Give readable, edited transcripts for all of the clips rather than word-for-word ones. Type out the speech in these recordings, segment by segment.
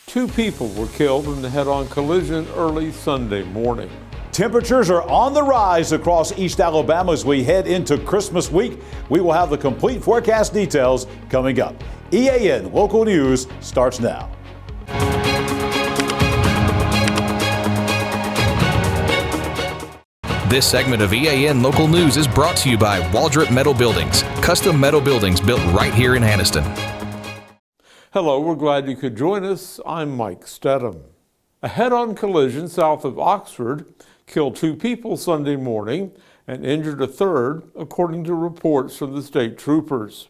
2 people were killed in the head-on collision early Sunday morning. Temperatures are on the rise across East Alabama as we head into Christmas week. We will have the complete forecast details coming up. EAN Local News starts now. This segment of EAN Local News is brought to you by Waldrop Metal Buildings, custom metal buildings built right here in Anniston. Hello, we're glad you could join us. I'm Mike Stedham. A head-on collision south of Oxford killed 2 people Sunday morning and injured a third, according to reports from the state troopers.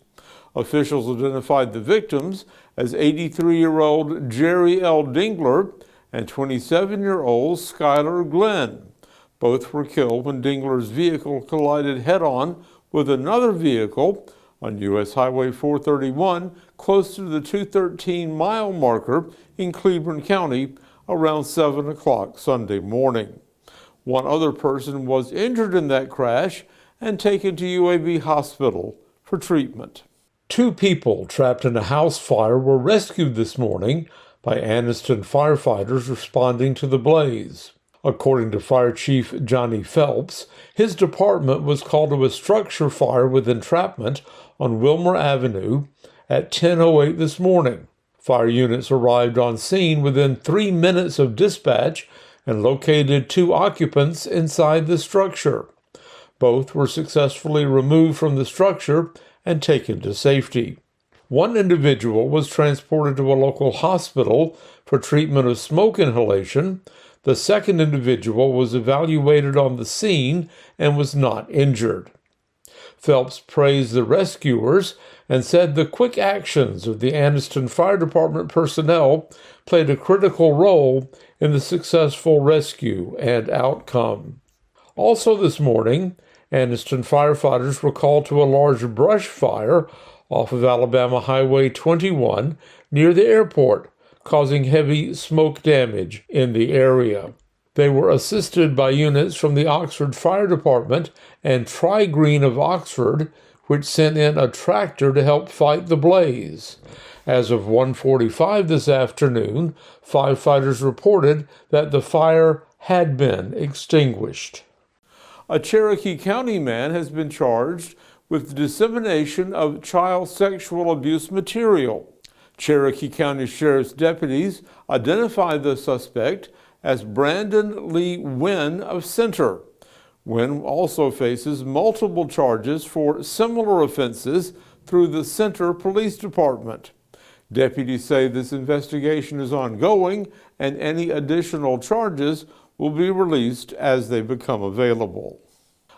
Officials identified the victims as 83-year-old Jerry L. Dingler and 27-year-old Skylar Glenn. Both were killed when Dingler's vehicle collided head-on with another vehicle on U.S. Highway 431 close to the 213-mile marker in Cleveland County around 7 o'clock Sunday morning. One other person was injured in that crash and taken to UAB Hospital for treatment. 2 people trapped in a house fire were rescued this morning by Anniston firefighters responding to the blaze. According to Fire Chief Johnny Phelps, his department was called to a structure fire with entrapment on Wilmer Avenue at 10:08 this morning. Fire units arrived on scene within 3 minutes of dispatch and located 2 occupants inside the structure. Both were successfully removed from the structure and taken to safety. One individual was transported to a local hospital for treatment of smoke inhalation. The second individual was evaluated on the scene and was not injured. Phelps praised the rescuers and said the quick actions of the Anniston Fire Department personnel played a critical role in the successful rescue and outcome. Also this morning, Anniston firefighters were called to a large brush fire off of Alabama Highway 21 near the airport, causing heavy smoke damage in the area. They were assisted by units from the Oxford Fire Department and Tri-Green of Oxford, which sent in a tractor to help fight the blaze. As of 1:45 this afternoon, firefighters reported that the fire had been extinguished. A Cherokee County man has been charged with the dissemination of child sexual abuse material. Cherokee County Sheriff's deputies identified the suspect as Brandon Lee Wynn of Center. Wynn also faces multiple charges for similar offenses through the Center Police Department. Deputies say this investigation is ongoing and any additional charges will be released as they become available.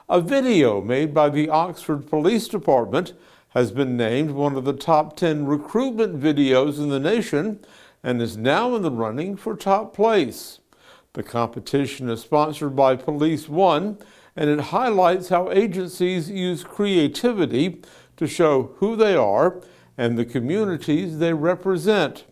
A video made by the Oxford Police Department has been named one of the top 10 recruitment videos in the nation and is now in the running for top place. The competition is sponsored by Police One, and it highlights how agencies use creativity to show who they are and the communities they represent.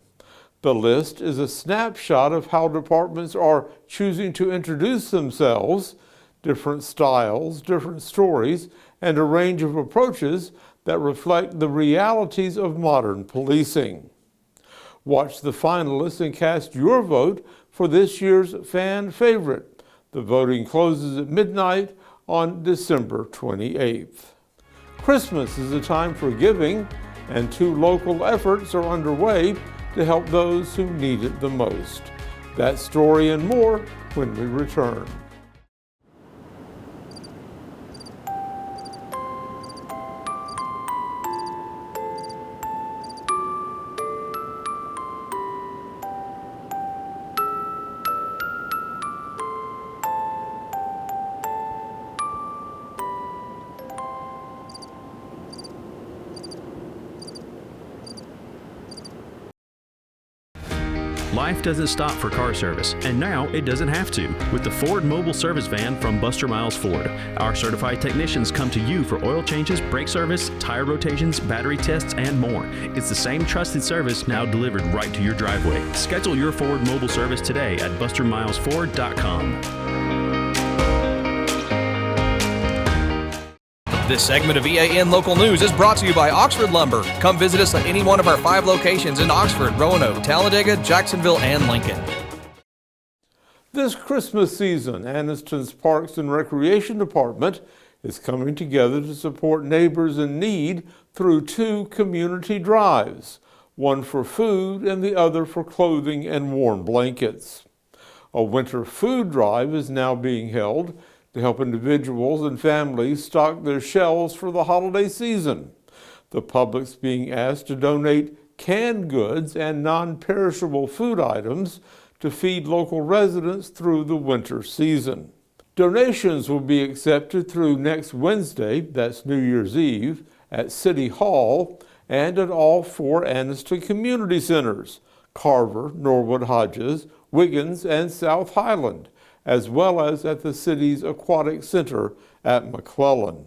The list is a snapshot of how departments are choosing to introduce themselves, different styles, different stories, and a range of approaches that reflect the realities of modern policing. Watch the finalists and cast your vote for this year's fan favorite. The voting closes at midnight on December 28th. Christmas is a time for giving, and 2 local efforts are underway to help those who need it the most. That story and more when we return. Life doesn't stop for car service, and now it doesn't have to. With the Ford Mobile Service Van from Buster Miles Ford, our certified technicians come to you for oil changes, brake service, tire rotations, battery tests, and more. It's the same trusted service now delivered right to your driveway. Schedule your Ford Mobile service today at bustermilesford.com. This segment of EAN Local News is brought to you by Oxford Lumber. Come visit us at any one of our 5 locations in Oxford, Roanoke, Talladega, Jacksonville, and Lincoln. This Christmas season, Anniston's Parks and Recreation Department is coming together to support neighbors in need through 2 community drives, one for food and the other for clothing and warm blankets. A winter food drive is now being held to help individuals and families stock their shelves for the holiday season. The public's being asked to donate canned goods and non-perishable food items to feed local residents through the winter season. Donations will be accepted through next Wednesday, that's New Year's Eve, at City Hall and at all 4 Anniston community centers, Carver, Norwood Hodges, Wiggins, and South Highland, as well as at the city's aquatic center at McClellan.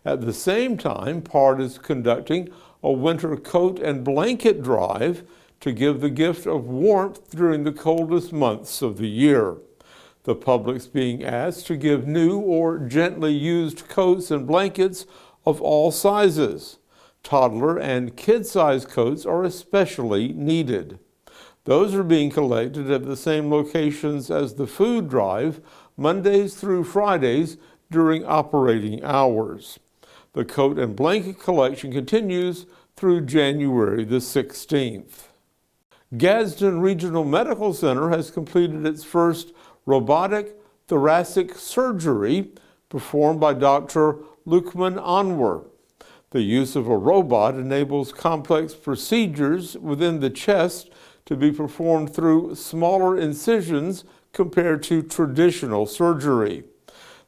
At the same time, PARD is conducting a winter coat and blanket drive to give the gift of warmth during the coldest months of the year. The public's being asked to give new or gently used coats and blankets of all sizes. Toddler and kid-size coats are especially needed. Those are being collected at the same locations as the food drive, Mondays through Fridays during operating hours. The coat and blanket collection continues through January the 16th. Gadsden Regional Medical Center has completed its first robotic thoracic surgery performed by Dr. Lukman Anwar. The use of a robot enables complex procedures within the chest to be performed through smaller incisions compared to traditional surgery.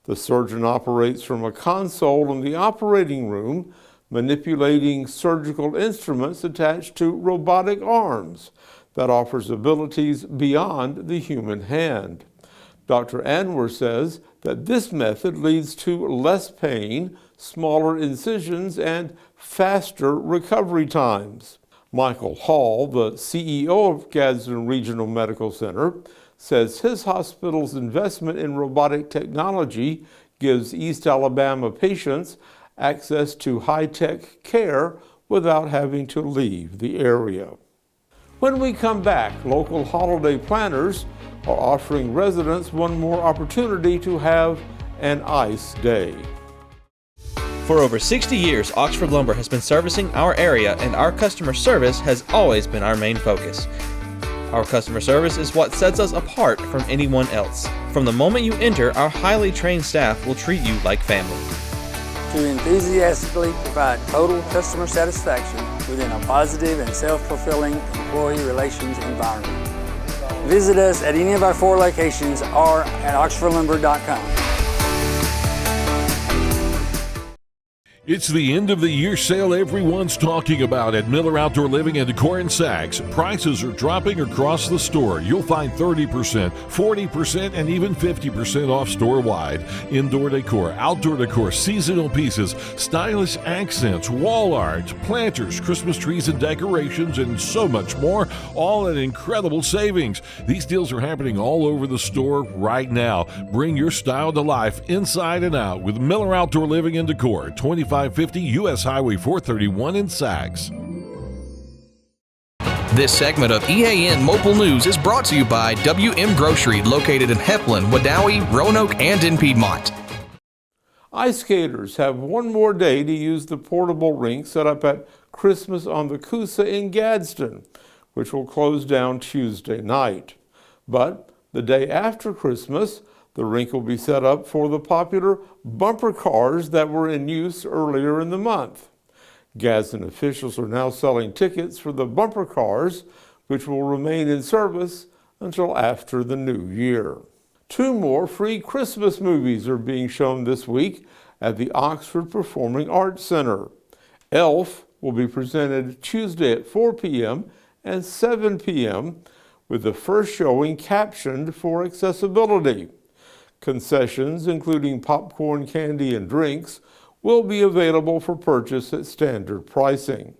The surgeon operates from a console in the operating room, manipulating surgical instruments attached to robotic arms that offers abilities beyond the human hand. Dr. Anwar says that this method leads to less pain, smaller incisions, and faster recovery times. Michael Hall, the CEO of Gadsden Regional Medical Center, says his hospital's investment in robotic technology gives East Alabama patients access to high-tech care without having to leave the area. When we come back, local holiday planners are offering residents one more opportunity to have an ice day. For over 60 years, Oxford Lumber has been servicing our area, and our customer service has always been our main focus. Our customer service is what sets us apart from anyone else. From the moment you enter, our highly trained staff will treat you like family. To enthusiastically provide total customer satisfaction within a positive and self-fulfilling employee relations environment. Visit us at any of our 4 locations or at oxfordlumber.com. It's the end of the year sale everyone's talking about at Miller Outdoor Living and Decor in Sags. Prices are dropping across the store. You'll find 30%, 40%, and even 50% off store-wide. Indoor decor, outdoor decor, seasonal pieces, stylish accents, wall art, planters, Christmas trees and decorations, and so much more, all at incredible savings. These deals are happening all over the store right now. Bring your style to life inside and out with Miller Outdoor Living and Decor, 2550 U.S. Highway 431 in Sags. This segment of EAN Mobile News is brought to you by WM Grocery, located in Heflin, Wadowee, Roanoke, and in Piedmont. Ice skaters have one more day to use the portable rink set up at Christmas on the Coosa in Gadsden, which will close down Tuesday night. But the day after Christmas, the rink will be set up for the popular bumper cars that were in use earlier in the month. Gadsden officials are now selling tickets for the bumper cars, which will remain in service until after the new year. 2 more free Christmas movies are being shown this week at the Oxford Performing Arts Center. Elf will be presented Tuesday at 4 p.m. and 7 p.m., with the first showing captioned for accessibility. Concessions, including popcorn, candy, and drinks, will be available for purchase at standard pricing.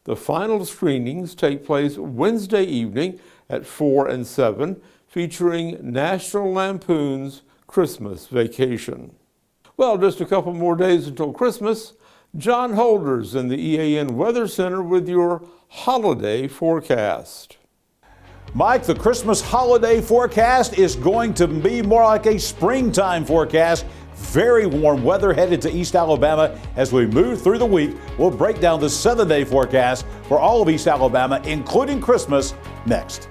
The final screenings take place Wednesday evening at 4 and 7, featuring National Lampoon's Christmas Vacation. Well, just a couple more days until Christmas. John Holders in the EAN Weather Center with your holiday forecast. Mike, the Christmas holiday forecast is going to be more like a springtime forecast. Very warm weather headed to East Alabama as we move through the week. We'll break down the 7-day forecast for all of East Alabama, including Christmas, next.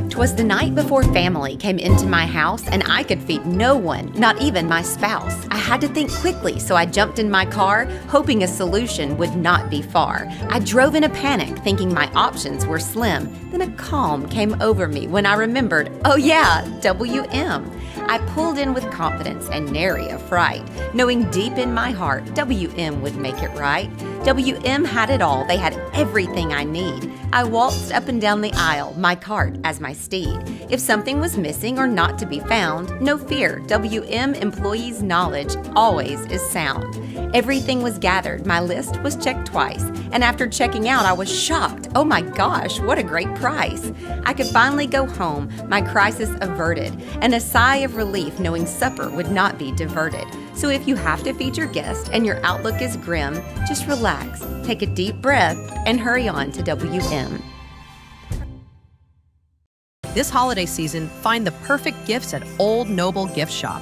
'Twas the night before family came into my house and I could feed no one, not even my spouse. I had to think quickly, so I jumped in my car, hoping a solution would not be far. I drove in a panic, thinking my options were slim. Then a calm came over me when I remembered, oh yeah, WM. I pulled in with confidence and nary a fright, knowing deep in my heart WM would make it right. WM had it all, they had everything I need. I waltzed up and down the aisle, my cart as my steed. If something was missing or not to be found, no fear, WM employees' knowledge always is sound. Everything was gathered, my list was checked twice, and after checking out I was shocked. Oh my gosh, what a great price. I could finally go home, my crisis averted, and a sigh of relief knowing supper would not be diverted. So if you have to feed your guest and your outlook is grim, just relax, take a deep breath, and hurry on to WM. This holiday season, find the perfect gifts at Old Noble Gift Shop.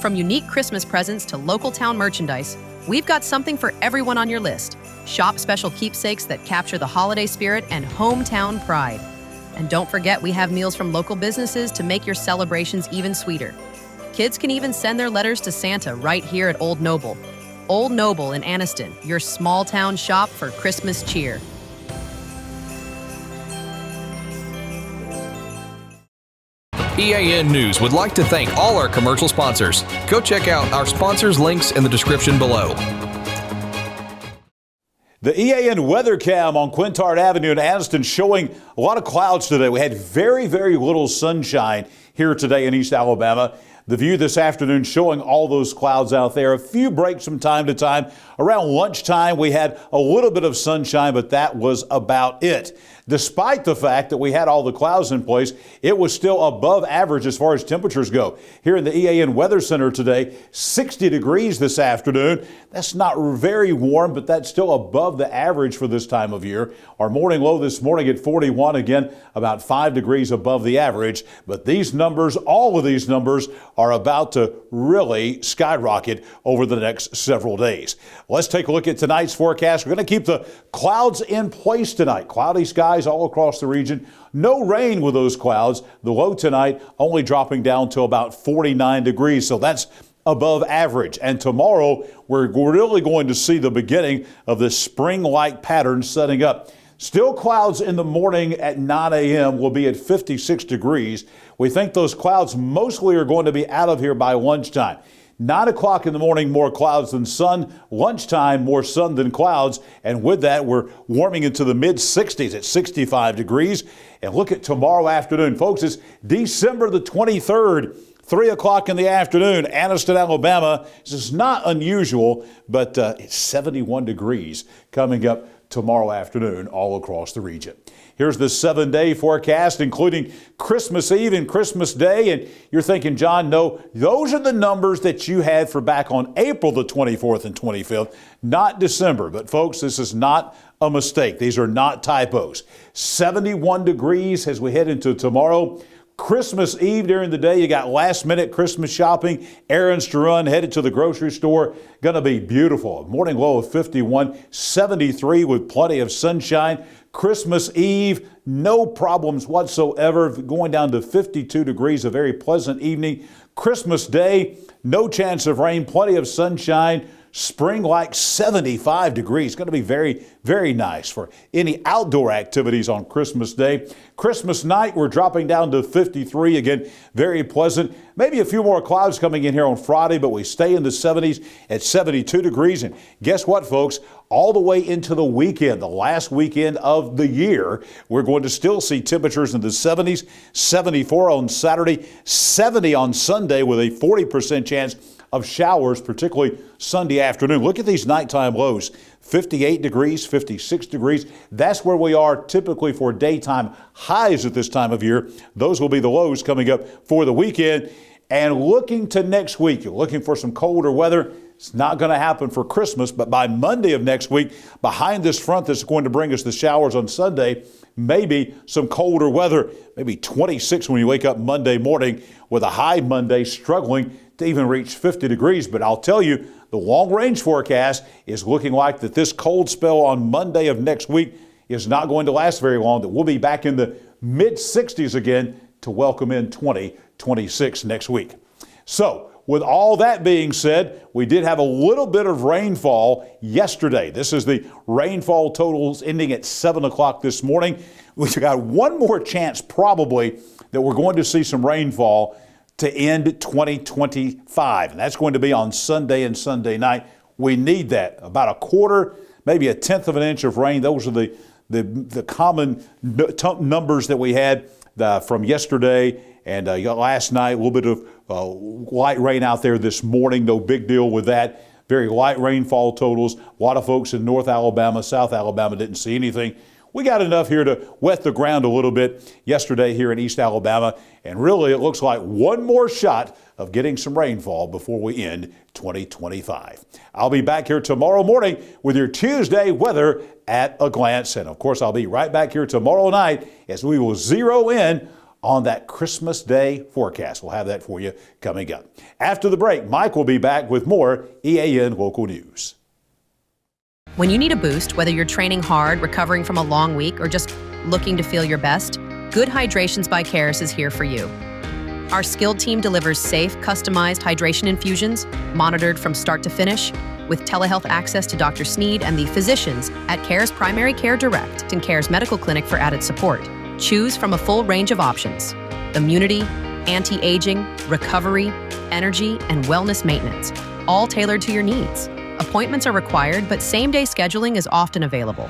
From unique Christmas presents to local town merchandise, we've got something for everyone on your list. Shop special keepsakes that capture the holiday spirit and hometown pride. And don't forget, we have meals from local businesses to make your celebrations even sweeter. Kids can even send their letters to Santa right here at Old Noble. Old Noble in Anniston, your small town shop for Christmas cheer. EAN News would like to thank all our commercial sponsors. Go check out our sponsors' links in the description below. The EAN weather cam on Quintard Avenue in Anniston showing a lot of clouds today. We had very, very little sunshine here today in East Alabama. The view this afternoon showing all those clouds out there. A few breaks from time to time. Around lunchtime, we had a little bit of sunshine, but that was about it. Despite the fact that we had all the clouds in place, it was still above average as far as temperatures go. Here in the EAN Weather Center today, 60 degrees this afternoon. That's not very warm, but that's still above the average for this time of year. Our morning low this morning at 41, again, about 5 degrees above the average. But these numbers, all of these numbers, are about to really skyrocket over the next several days. Let's take a look at tonight's forecast. We're going to keep the clouds in place tonight. Cloudy skies all across the region. No rain with those clouds. The low tonight only dropping down to about 49 degrees. So that's above average. And tomorrow, we're really going to see the beginning of this spring-like pattern setting up. Still clouds in the morning at 9 a.m. will be at 56 degrees. We think those clouds mostly are going to be out of here by lunchtime. 9 o'clock in the morning, more clouds than sun. Lunchtime, more sun than clouds. And with that, we're warming into the mid-60s at 65 degrees. And look at tomorrow afternoon. Folks, it's December the 23rd. 3 o'clock in the afternoon, Anniston, Alabama. This is not unusual, but it's 71 degrees coming up tomorrow afternoon all across the region. Here's the 7-day forecast, including Christmas Eve and Christmas Day. And you're thinking, John, no, those are the numbers that you had for back on April the 24th and 25th, not December. But folks, this is not a mistake. These are not typos. 71 degrees as we head into tomorrow. Christmas Eve during the day, you got last minute Christmas shopping, errands to run, headed to the grocery store. Going to be beautiful. Morning low of 51, 73 with plenty of sunshine. Christmas Eve, no problems whatsoever, going down to 52 degrees, a very pleasant evening. Christmas Day, no chance of rain, plenty of sunshine. Spring-like 75 degrees. Going to be very, very nice for any outdoor activities on Christmas Day. Christmas night, we're dropping down to 53. Again, very pleasant. Maybe a few more clouds coming in here on Friday, but we stay in the 70s at 72 degrees. And guess what, folks? All the way into the weekend, the last weekend of the year, we're going to still see temperatures in the 70s, 74 on Saturday, 70 on Sunday with a 40% chance of showers, particularly Sunday afternoon. Look at these nighttime lows, 58 degrees, 56 degrees. That's where we are typically for daytime highs at this time of year. Those will be the lows coming up for the weekend. And looking to next week, you're looking for some colder weather. It's not going to happen for Christmas, but by Monday of next week, behind this front that's going to bring us the showers on Sunday, maybe some colder weather, maybe 26 when you wake up Monday morning, with a high Monday struggling to even reach 50 degrees. But I'll tell you, the long-range forecast is looking like that this cold spell on Monday of next week is not going to last very long, that we'll be back in the mid-60s again to welcome in 2026 next week. So, with all that being said, we did have a little bit of rainfall yesterday. This is the rainfall totals ending at 7 o'clock this morning. We've got one more chance probably that we're going to see some rainfall to end 2025, and that's going to be on Sunday and Sunday night. We need that, about a quarter, maybe a tenth of an inch of rain. Those are the common numbers that we had from yesterday and last night. A little bit of light rain out there this morning. No big deal with that. Very light rainfall totals. A lot of folks in North Alabama, South Alabama didn't see anything. We got enough here to wet the ground a little bit yesterday here in East Alabama, and really it looks like one more shot of getting some rainfall before we end 2025. I'll be back here tomorrow morning with your Tuesday weather at a glance, and of course I'll be right back here tomorrow night as we will zero in on that Christmas Day forecast. We'll have that for you coming up. After the break, Mike will be back with more EAN Local News. When you need a boost, whether you're training hard, recovering from a long week, or just looking to feel your best, Good Hydrations by Caris is here for you. Our skilled team delivers safe, customized hydration infusions, monitored from start to finish, with telehealth access to Dr. Sneed and the physicians at Caris Primary Care Direct and Caris Medical Clinic for added support. Choose from a full range of options: immunity, anti-aging, recovery, energy, and wellness maintenance, all tailored to your needs. Appointments are required, but same-day scheduling is often available.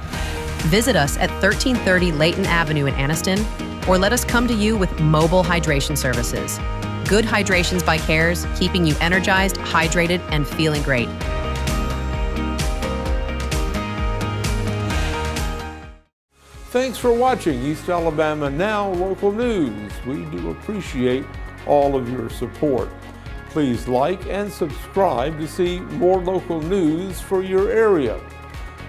Visit us at 1330 Layton Avenue in Anniston, or let us come to you with mobile hydration services. Good Hydrations by Caris, keeping you energized, hydrated, and feeling great. Thanks for watching East Alabama Now Local News. We do appreciate all of your support. Please like and subscribe to see more local news for your area.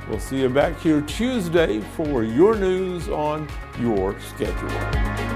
We'll see you back here Tuesday for your news on your schedule.